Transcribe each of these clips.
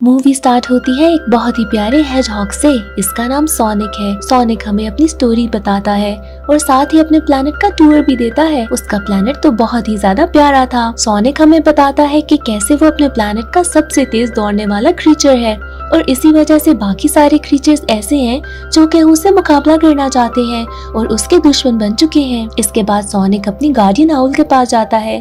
Movie start होती है एक बहुत ही प्यारे हेजहॉग से। इसका नाम सोनिक है। सोनिक हमें अपनी स्टोरी बताता है और साथ ही अपने प्लेनेट का टूर भी देता है। उसका प्लेनेट तो बहुत ही ज्यादा प्यारा था। सोनिक हमें बताता है कि कैसे वो अपने प्लेनेट का सबसे तेज दौड़ने वाला क्रीचर है और इसी वजह से बाकी सारे क्रीचर्स ऐसे हैं जो कि उससे मुकाबला करना चाहते हैं और उसके दुश्मन बन चुके हैं। इसके बाद सोनिक अपनी गार्डियन आउल के पास जाता है।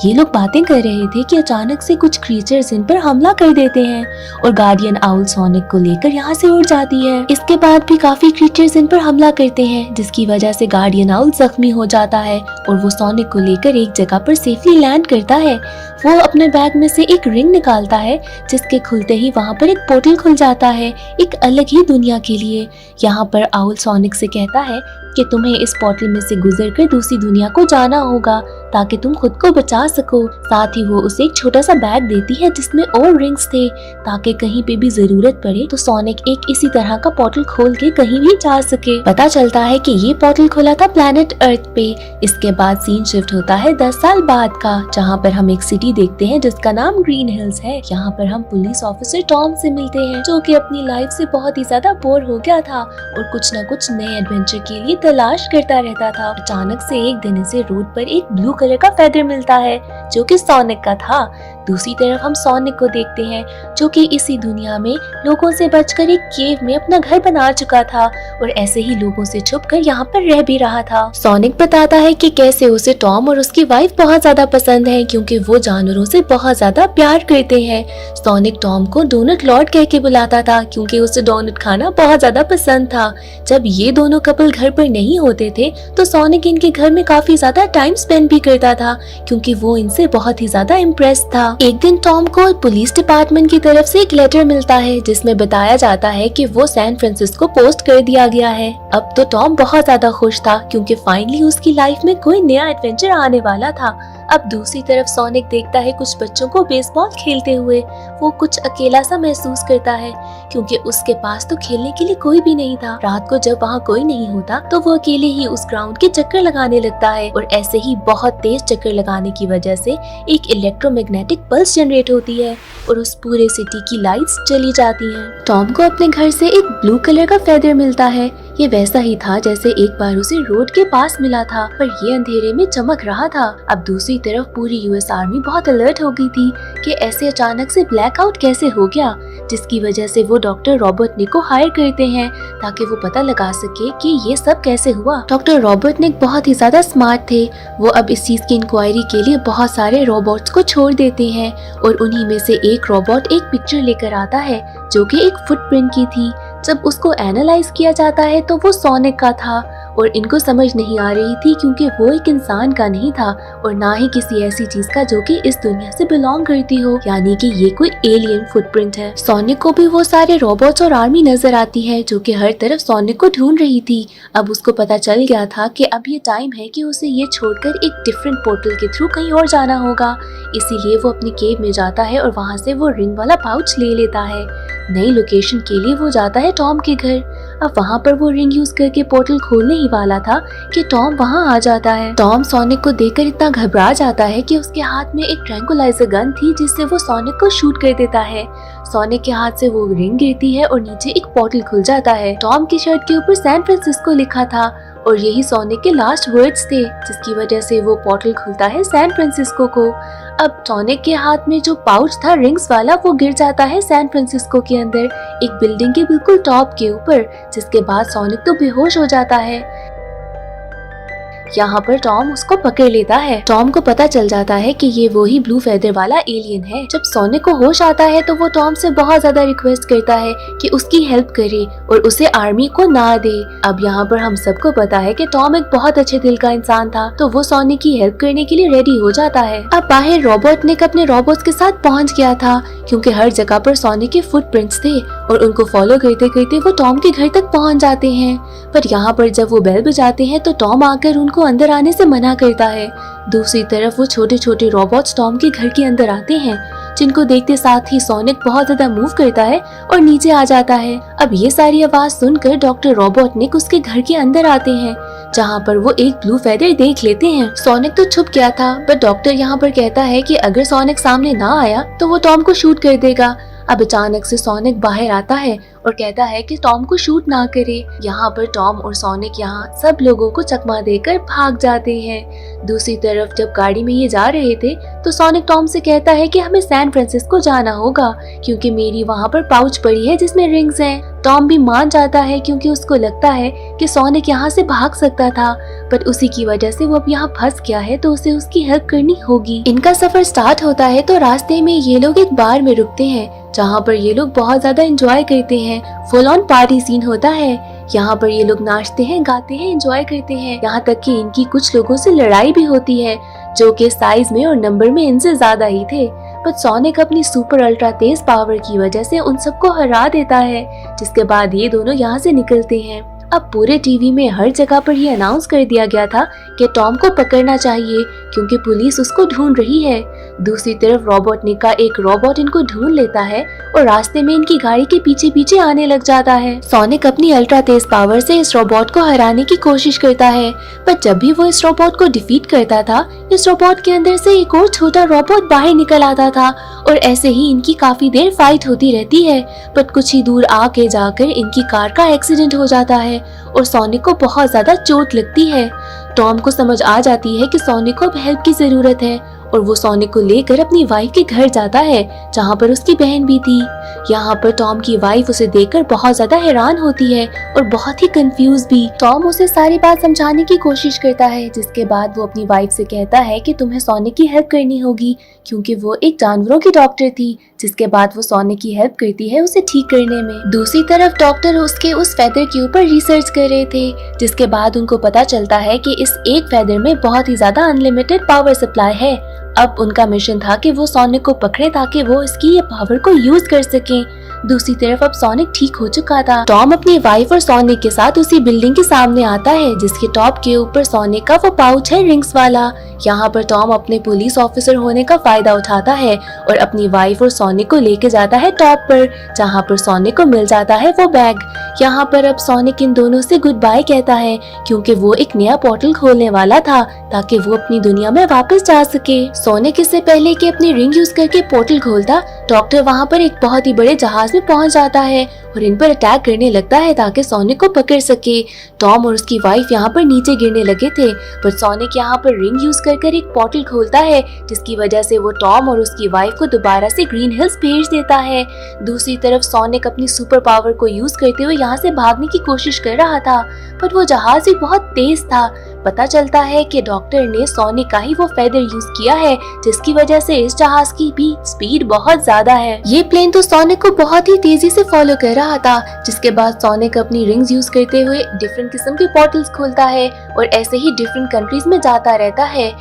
ये लोग बातें कर रहे थे कि अचानक से कुछ क्रीचर्स इन पर हमला कर देते हैं और गार्डियन आउल सोनिक को लेकर यहाँ से उड़ जाती है। इसके बाद भी काफी क्रीचर्स इन पर हमला करते हैं जिसकी वजह से गार्डियन आउल जख्मी हो जाता है और वो सोनिक को लेकर एक जगह पर सेफली लैंड करता है। वो अपने बैग में से एक रिंग निकालता है जिसके खुलते ही वहाँ पर एक पोर्टल खुल जाता है एक अलग ही दुनिया के लिए। यहाँ पर आउल सोनिक से कहता है कि तुम्हें इस पोर्टल में से गुजरकर दूसरी दुनिया को जाना होगा ताकि तुम खुद को बचा सको। साथ ही वो उसे एक छोटा सा बैग देती है जिसमें और रिंग्स थे ताकि कहीं पे भी जरूरत पड़े तो सोनिक एक इसी तरह का पोर्टल खोल के कहीं भी जा सके। पता चलता है कि ये पोर्टल खुला था प्लेनेट अर्थ पे। इसके बाद सीन शिफ्ट होता है 10 साल बाद का, जहाँ पर हम एक सिटी देखते हैं जिसका नाम ग्रीन हिल्स है। यहाँ पर हम पुलिस ऑफिसर टॉम से मिलते हैं जो कि अपनी लाइफ से बहुत ही ज्यादा बोर हो गया था और कुछ न कुछ नए एडवेंचर के लिए तलाश करता रहता था। अचानक से एक दिन इसे रोड पर एक ब्लू कलर का फेदर मिलता है जो कि सोनिक का था। दूसरी तरफ हम सोनिक को देखते हैं जो कि इसी दुनिया में लोगों से बचकर एक केव में अपना घर बना चुका था और ऐसे ही लोगों से छुपकर यहाँ पर रह भी रहा था। सोनिक बताता है कि कैसे उसे टॉम और उसकी वाइफ बहुत ज्यादा पसंद है क्योंकि वो जानवरों से बहुत ज्यादा प्यार करते हैं। सोनिक टॉम को डोनट लॉर्ड कह के बुलाता था क्योंकि उसे डोनट खाना बहुत ज्यादा पसंद था। जब ये दोनों कपल घर पर नहीं होते थे तो सोनिक इनके घर में काफी ज्यादा टाइम स्पेंड भी करता था क्योंकि वो इनसे बहुत ही ज्यादा इम्प्रेस था। एक दिन टॉम को पुलिस डिपार्टमेंट की तरफ से एक लेटर मिलता है जिसमें बताया जाता है कि वो सैन फ्रांसिस्को पोस्ट कर दिया गया है। अब तो टॉम बहुत ज्यादा खुश था क्योंकि फाइनली उसकी लाइफ में कोई नया एडवेंचर आने वाला था। अब दूसरी तरफ सोनिक देखता है कुछ बच्चों को बेसबॉल खेलते हुए। वो कुछ अकेला सा महसूस करता है क्योंकि उसके पास तो खेलने के लिए कोई भी नहीं था। रात को जब वहाँ कोई नहीं होता तो वो अकेले ही उस ग्राउंड के चक्कर लगाने लगता है और ऐसे ही बहुत तेज चक्कर लगाने की वजह से एक इलेक्ट्रोमैग्नेटिक पल्स जनरेट होती है और उस पूरे सिटी की लाइट्स चली जाती हैं। टॉम को अपने घर से एक ब्लू कलर का फेदर मिलता है। ये वैसा ही था जैसे एक बार उसे रोड के पास मिला था पर ये अंधेरे में चमक रहा था। अब दूसरी तरफ पूरी यूएस आर्मी बहुत अलर्ट हो गई थी कि ऐसे अचानक से ब्लैकआउट कैसे हो गया, जिसकी वजह से वो डॉक्टर रॉबर्टनिक को हायर करते हैं ताकि वो पता लगा सके कि ये सब कैसे हुआ। डॉक्टर रॉबर्टनिक बहुत ही ज्यादा स्मार्ट थे। वो अब इस चीज की इंक्वायरी के लिए बहुत सारे रोबोट्स को छोड़ देते हैं और उन्हीं में से एक रोबोट एक पिक्चर लेकर आता है जो कि एक फुटप्रिंट की थी। जब उसको एनालाइज किया जाता है तो वो सोनिक का था और इनको समझ नहीं आ रही थी क्योंकि वो एक इंसान का नहीं था और ना ही किसी ऐसी चीज का जो कि इस दुनिया से बिलोंग करती हो, यानी कि ये कोई एलियन फुटप्रिंट है। सोनिक को भी वो सारे रोबोट्स और आर्मी नजर आती है जो कि हर तरफ सोनिक को ढूंढ रही थी। अब उसको पता चल गया था कि अब ये टाइम है कि उसे ये छोड़कर एक डिफरेंट पोर्टल के थ्रू कहीं और जाना होगा। इसीलिए वो अपने केव में जाता है और वहाँ से वो रिंग वाला पाउच ले लेता है। नई लोकेशन के लिए वो जाता है टॉम के घर। अब वहाँ पर वो रिंग यूज करके पोर्टल खोलने ही वाला था कि टॉम वहाँ आ जाता है। टॉम सोनिक को देखकर इतना घबरा जाता है कि उसके हाथ में एक ट्रैंकुलाइजर गन थी जिससे वो सोनिक को शूट कर देता है। सोनिक के हाथ से वो रिंग गिरती है और नीचे एक पोर्टल खुल जाता है। टॉम की शर्ट के ऊपर सैन फ्रांसिस्को लिखा था और यही सोनिक के लास्ट वर्ड्स थे जिसकी वजह से वो पोर्टल खुलता है सैन फ्रांसिस्को को। अब सोनिक के हाथ में जो पाउच था रिंग्स वाला वो गिर जाता है सैन फ्रांसिस्को के अंदर एक बिल्डिंग के बिल्कुल टॉप के ऊपर, जिसके बाद सोनिक तो बेहोश हो जाता है। यहाँ पर टॉम उसको पकड़ लेता है। टॉम को पता चल जाता है कि ये वही ब्लू फेदर वाला एलियन है। जब सोनिक को होश आता है तो वो टॉम से बहुत ज्यादा रिक्वेस्ट करता है कि उसकी हेल्प करे और उसे आर्मी को ना दे। अब यहाँ पर हम सबको पता है कि टॉम एक बहुत अच्छे दिल का इंसान था तो वो सोनिक की हेल्प करने के लिए रेडी हो जाता है। अब बाहर रॉबर्टनिक अपने रोबोट्स के साथ पहुँच गया था क्योंकि हर जगह पर सोनिक के फुटप्रिंट्स थे और उनको फॉलो करते करते वो टॉम के घर तक पहुँच जाते हैं। पर यहाँ पर जब वो बेल बजाते हैं तो टॉम आकर उनको अंदर आने से मना करता है। दूसरी तरफ वो छोटे छोटे रोबोट्स टॉम के घर के अंदर आते हैं जिनको देखते साथ ही सोनिक बहुत ज्यादा मूव करता है और नीचे आ जाता है। अब ये सारी आवाज सुनकर डॉक्टर रॉबर्टनिक उसके घर के अंदर आते हैं जहाँ पर वो एक ब्लू फेदर देख लेते हैं। सोनिक तो छुप गया था बट डॉक्टर यहाँ पर कहता है कि अगर सोनिक सामने ना आया तो वो टॉम को शूट कर देगा। अब अचानक से सोनिक बाहर आता है और कहता है कि टॉम को शूट ना करे। यहाँ पर टॉम और सोनिक यहाँ सब लोगों को चकमा देकर भाग जाते हैं। दूसरी तरफ जब गाड़ी में ये जा रहे थे तो सोनिक टॉम से कहता है कि हमें सैन फ्रांसिस्को जाना होगा क्योंकि मेरी वहाँ पर पाउच पड़ी है जिसमें रिंग्स हैं। टॉम भी मान जाता है क्योंकि उसको लगता है कि सोनिक यहाँ से भाग सकता था, पर उसी की वजह से वो अब यहाँ फंस गया है तो उसे उसकी हेल्प करनी होगी। इनका सफर स्टार्ट होता है तो रास्ते में ये लोग एक बार में रुकते हैं जहाँ पर ये लोग बहुत ज्यादा एंजॉय करते हैं। फुल ऑन पार्टी सीन होता है। यहाँ पर ये लोग नाचते हैं, गाते हैं, एंजॉय करते हैं। यहाँ तक कि इनकी कुछ लोगों से लड़ाई भी होती है जो कि साइज में और नंबर में इनसे ज्यादा ही थे, पर सोनिक अपनी सुपर अल्ट्रा तेज पावर की वजह से उन सबको हरा देता है, जिसके बाद ये दोनों यहाँ से निकलते हैं। अब पूरे टीवी में हर जगह पर ये अनाउंस कर दिया गया था कि टॉम को पकड़ना चाहिए क्योंकि पुलिस उसको ढूंढ रही है। दूसरी तरफ रोबोटनिक का एक रोबोट इनको ढूंढ लेता है और रास्ते में इनकी गाड़ी के पीछे पीछे आने लग जाता है। सोनिक अपनी अल्ट्रा तेज पावर से इस रोबोट को हराने की कोशिश करता है, पर जब भी वो इस रोबोट को डिफीट करता था, इस रोबोट के अंदर से एक और छोटा रोबोट बाहर निकल आता था और ऐसे ही इनकी काफी देर फाइट होती रहती है। पर कुछ ही दूर आके जाकर इनकी कार का एक्सीडेंट हो जाता है और सोनिक को बहुत ज्यादा चोट लगती है। टॉम को समझ आ जाती है कि सोनिक को अब हेल्प की जरूरत है और वो सोनिक को लेकर अपनी वाइफ के घर जाता है जहाँ पर उसकी बहन भी थी। यहाँ पर टॉम की वाइफ उसे देखकर बहुत ज्यादा हैरान होती है और बहुत ही कंफ्यूज भी। टॉम उसे सारी बात समझाने की कोशिश करता है, जिसके बाद वो अपनी वाइफ से कहता है कि तुम्हें सोनिक की हेल्प करनी होगी क्योंकि वो एक जानवरों की डॉक्टर थी। जिसके बाद वो सोनिक की हेल्प करती है उसे ठीक करने में। दूसरी तरफ डॉक्टर उसके उस फेदर के ऊपर रिसर्च कर रहे थे, जिसके बाद उनको पता चलता है कि इस एक फेदर में बहुत ही ज्यादा अनलिमिटेड पावर सप्लाई है। अब उनका मिशन था कि वो सोनिक को पकड़े ताकि वो इसकी ये पावर को यूज कर सकें। दूसरी तरफ अब सोनिक ठीक हो चुका था। टॉम अपनी वाइफ और सोनिक के साथ उसी बिल्डिंग के सामने आता है जिसके टॉप के ऊपर सोनिक का वो पाउच है रिंग्स वाला। यहाँ पर टॉम अपने पुलिस ऑफिसर होने का फायदा उठाता है और अपनी वाइफ और सोनिक को लेके जाता है टॉप पर, जहाँ पर सोनिक को मिल जाता है वो बैग। यहाँ पर अब सोनिक इन दोनों से गुड बाय कहता है क्योंकि वो एक नया पोर्टल खोलने वाला था ताकि वो अपनी दुनिया में वापस जा सके। सोनिक इससे पहले कि अपनी रिंग यूज करके पोर्टल खोलता, डॉक्टर वहाँ पर एक बहुत ही बड़े जहाज में पहुँच जाता है और इन पर अटैक करने लगता है ताकि सोनिक को पकड़ सके। टॉम और उसकी वाइफ यहाँ पर नीचे गिरने लगे थे, पर सोनिक यहाँ पर रिंग यूज कर एक पोर्टल खोलता है जिसकी वजह से वो टॉम और उसकी वाइफ को दोबारा से ग्रीन हिल्स भेज देता है। दूसरी तरफ सोनिक अपनी सुपर पावर को यूज करते हुए यहाँ से भागने की कोशिश कर रहा था, पर वो जहाज भी बहुत तेज था। पता चलता है कि डॉक्टर ने सोनिक का ही वो फेदर यूज किया है, जिसकी वजह से इस जहाज की भी स्पीड बहुत ज्यादा है। ये प्लेन तो सोनिक को बहुत ही तेजी से फॉलो कर रहा था, जिसके बाद सोनिक अपनी रिंग्स यूज करते हुए डिफरेंट किस्म के पोर्टल्स खोलता है और ऐसे ही डिफरेंट कंट्रीज में जाता रहता है।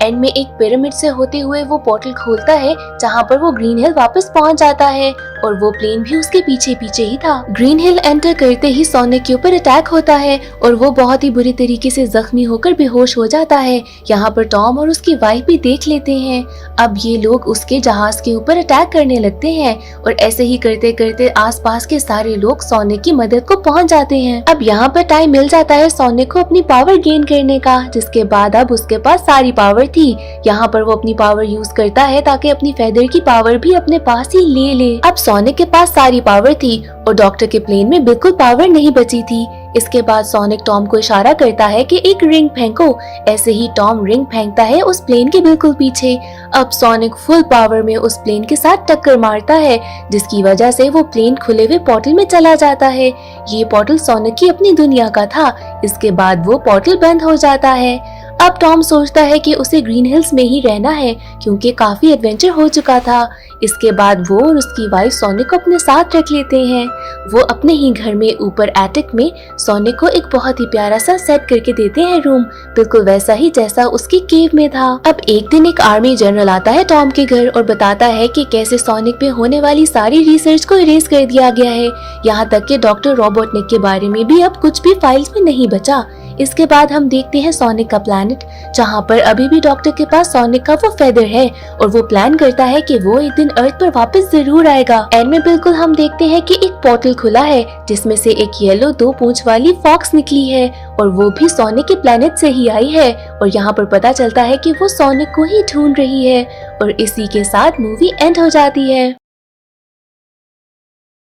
एंड में एक पिरामिड से होते हुए वो पोर्टल खोलता है जहाँ पर वो ग्रीन हिल वापस पहुँच जाता है और वो प्लेन भी उसके पीछे पीछे ही था। ग्रीन हिल एंटर करते ही सोनिक के ऊपर अटैक होता है और वो बहुत ही बुरी तरीके से जख्मी होकर बेहोश हो जाता है। यहाँ पर टॉम और उसकी वाइफ भी देख लेते हैं। अब ये लोग उसके जहाज के ऊपर अटैक करने लगते हैं और ऐसे ही करते करते आसपास के सारे लोग सोनिक की मदद को पहुँच जाते हैं। अब यहाँ पर टाइम मिल जाता है सोनिक को अपनी पावर गेन करने का, जिसके बाद अब उसके पास सारी पावर थी। यहाँ पर वो अपनी पावर यूज करता है ताकि अपनी फेदर की पावर भी अपने पास ही ले ले। अब सोनिक के पास सारी पावर थी और डॉक्टर के प्लेन में बिल्कुल पावर नहीं बची थी। इसके बाद सोनिक टॉम को इशारा करता है कि एक रिंग फेंको। ऐसे ही टॉम रिंग फेंकता है उस प्लेन के बिल्कुल पीछे। अब सोनिक फुल पावर में उस प्लेन के साथ टक्कर मारता है, जिसकी वजह से वो प्लेन खुले हुए पोर्टल में चला जाता है। ये पोर्टल सोनिक की अपनी दुनिया का था। इसके बाद वो पोर्टल बंद हो जाता है। अब टॉम सोचता है कि उसे ग्रीन हिल्स में ही रहना है क्योंकि काफी एडवेंचर हो चुका था। इसके बाद वो और उसकी वाइफ सोनिक को अपने साथ रख लेते हैं। वो अपने ही घर में ऊपर एटिक में सोनिक को एक बहुत ही प्यारा सा सेट करके देते हैं रूम, बिल्कुल वैसा ही जैसा उसकी केव में था। अब एक दिन एक आर्मी जनरल आता है टॉम के घर और बताता है कि कैसे सोनिक पे होने वाली सारी रिसर्च को इरेज कर दिया गया है, यहाँ तक कि डॉक्टर रोबोटनिक के बारे में भी अब कुछ भी फाइल्स में नहीं बचा। इसके बाद हम देखते हैं सोनिक का प्लैनेट, जहाँ पर अभी भी डॉक्टर के पास सोनिक का वो फेदर है और वो प्लान करता है कि वो एक दिन अर्थ पर वापस जरूर आएगा। एंड में बिल्कुल हम देखते हैं कि एक पोर्टल खुला है जिसमें से एक येलो 2 पूंछ वाली फॉक्स निकली है और वो भी सोनिक के प्लेनेट से ही आई है और यहाँ पर पता चलता है कि वो सोनिक को ही ढूंढ रही है और इसी के साथ मूवी एंड हो जाती है।